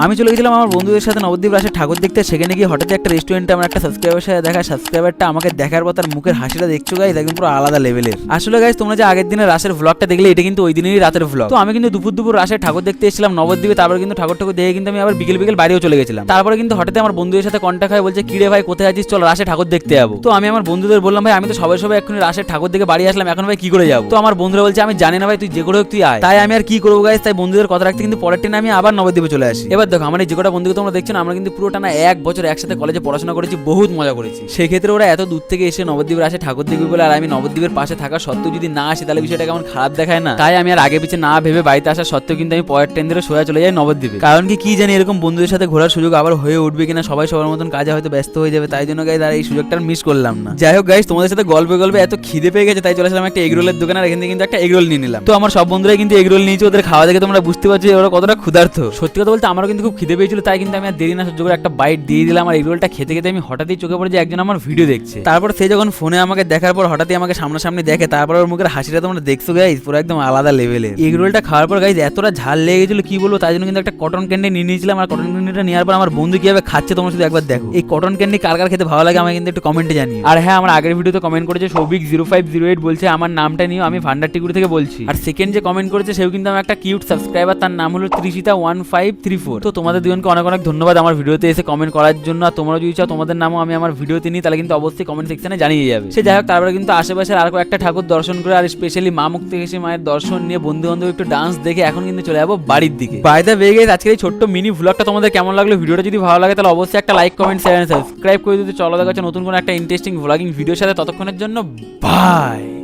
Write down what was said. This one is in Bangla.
আমি চলে গেছিলাম আমার বন্ধুদের সাথে নবদ্বীপ রাসের ঠাকুর দেখতে। সেখানে গিয়ে হঠাৎ একটা রেস্টুরেন্টে আমার একটা সাবস্ক্রাইবার সাথে দেখা, সাবস্ক্রাইবারটা আমাকে দেখার পর তার মুখের হাসিটা দেখছো গাইস, একদম পুরো আলাদা লেভেলের। আসলে গাইস তোমরা যে আগের দিনের রাসের ব্লগটা দেখলে, এটা কিন্তু ওই দিনেরই রাতের ব্লগ। তো আমি কিন্তু দুপুর রাসের ঠাকুর দেখতে এসেছিলাম নবদ্বীপে। তারপরে কিন্তু ঠাকুর দেখে কিন্তু আমি আবার বিকেল বাড়িও চলে গেছিলাম। তারপরে কিন্তু হঠাৎ আমার বন্ধুদের সাথে কন্ট্যাক্ট হয়, বলছে কি রে ভাই কোথায় আছিস, চল রাসের ঠাকুর দেখতে যাবো। তো আমি আমার বন্ধুদের বললাম ভাই আমি তো সবাই এক্ষুনি রাসের ঠাকুর দেখে বাড়ি আসলাম, এখন ভাই কি করে যাবো। তো আমার বন্ধুরা বলছে আমি জানি না ভাই, তুই যে করে হোক তুই আয়। তাই আমি আর কি করবো গাইস, তাই বন্ধুদের কথা রাখতে কিন্তু পরের দিন আমি আবার নবদ্বীপে চলে আসি। এবার দেখো আমার এই যে কটা বন্ধুকে তোমরা দেখছো না, আমরা কিন্তু পুরো টানা 1 বছর একসাথে কলেজে পড়াশোনা করেছি, বহুত মজা করেছি। সেক্ষেত্রে ওরা এত দূর থেকে এসে নবদ্বীপে আসে ঠাকুর দেখবে বলে, আর আমি নবদ্বীপের পাশে থাকা সত্ত্বেও যদি না আসি তাহলে বিষয়টা কেমন খারাপ দেখায় না। তাই আমি আর আগে পিছে না ভেবে বাড়িতে আসা সত্ত্বেও কিন্তু আমি পরের ট্রেন ধরে সোজা চলে যাই নবদ্বীপে। কারণ কি জানি এরকম বন্ধুদের সাথে ঘোরার সুযোগ আবার হয়ে উঠবে কিনা, সবাই সবার মতন কাজে হয়তো ব্যস্ত হয়ে যাবে, তাই জন্য গাইস আর এই সুযোগটা মিস করলাম না। যাই হোক গাইস তোমাদের সাথে গল্পে এত খিদে পেয়ে গেছে, তাই চলে আসলাম একটা এগরোলের দোকানে, আর এখান থেকে কিন্তু একটা এগরোল নিয়ে নিলাম। তো আমার সব বন্ধুরাই কিন্তু এগরোল নিয়েছে, ওদের খাওয়া দেখে তোমরা বুঝতে পারছো ওরা কতটা ক্ষুধার্ত। সত্যি কথা বলতে আমারও কিন্তু খুব খিদে পেয়েছিল, তাই কিন্তু আমি আর দেরি না সহ্য করে একটা বাইট দিয়ে দিলাম। আর এগরোলটা খেতে আমি হঠাৎই চোখে পড়ে যে একজন আমার ভিডিও দেখছে। তারপর সে যখন ফোনে আমাকে দেখার পর হঠাৎই আমাকে সামনাসামনি দেখে, তারপর ওর মুখের হাসিটা তোমরা দেখছো গাইস, পুরো একদম আলাদা লেভেলের। এগরোলটা খাওয়ার পর গাইস এতটা ঝাল লেগে গেছিল কি বলবো, তাই জন্য কিন্তু একটা কটন ক্যান্ডি নিয়ে নিয়েছিলাম। আর কটন ক্যান্ডিটা নেওয়ার পর আমার বন্ধু কিভাবে খাচ্ছে তোমরা শুধু একবার দেখো। এই কটন ক্যান্ডি কার কার খেতে ভালো লাগে আমাকে কিন্তু একটু কমেন্টে জানিও। আর হ্যাঁ আমার আগের ভিডিওতে কমেন্ট করেছে সৌভিক 0508 বলছে আমার নামটা নিও, আমি ভান্ডারটিগুড়ি থেকে বলছি। আর সেকেন্ড যে কমেন্ট করেছে সেও কিন্তু আমার একটা কিউট সাবস্ক্রাইবার, তার নাম হলো ত্রিশিতা 1534। তো তোমাদের দুজনকে অনেক ধন্যবাদ আমার ভিডিওতে এসে কমেন্ট করার জন্য। আর তোমরা যদি চাও তোমাদের নামও আমি আমার ভিডিওতে নিই তাহলে কিন্তু অবশ্যই কমেন্ট সেকশনে জানিয়ে যাবে। সে যাই হোক তারপরে কিন্তু আশেপাশের আর একটা ঠাকুর দর্শন করে, আর স্পেশালি মা মুক্তেশ্বরী মায়ের দর্শন নিয়ে বন্ধু বান্ধব একটু ডান্স দেখে এখন কিন্তু চলে যাবো বাড়ির দিকে। বাই দ্য ওয়ে গাইস আজকের এই ছোট্ট মিনি ভ্লগটা তোমাদের কেমন লাগলো, ভিডিওটা যদি ভালো লাগে তাহলে অবশ্যই একটা like comment share and subscribe করে দিতে। চলো দেখা যাচ্ছে নতুন কোনো একটা ইন্টারেস্টিং ভ্লগিং ভিডিওর সাথে, ততক্ষণের জন্য বাই।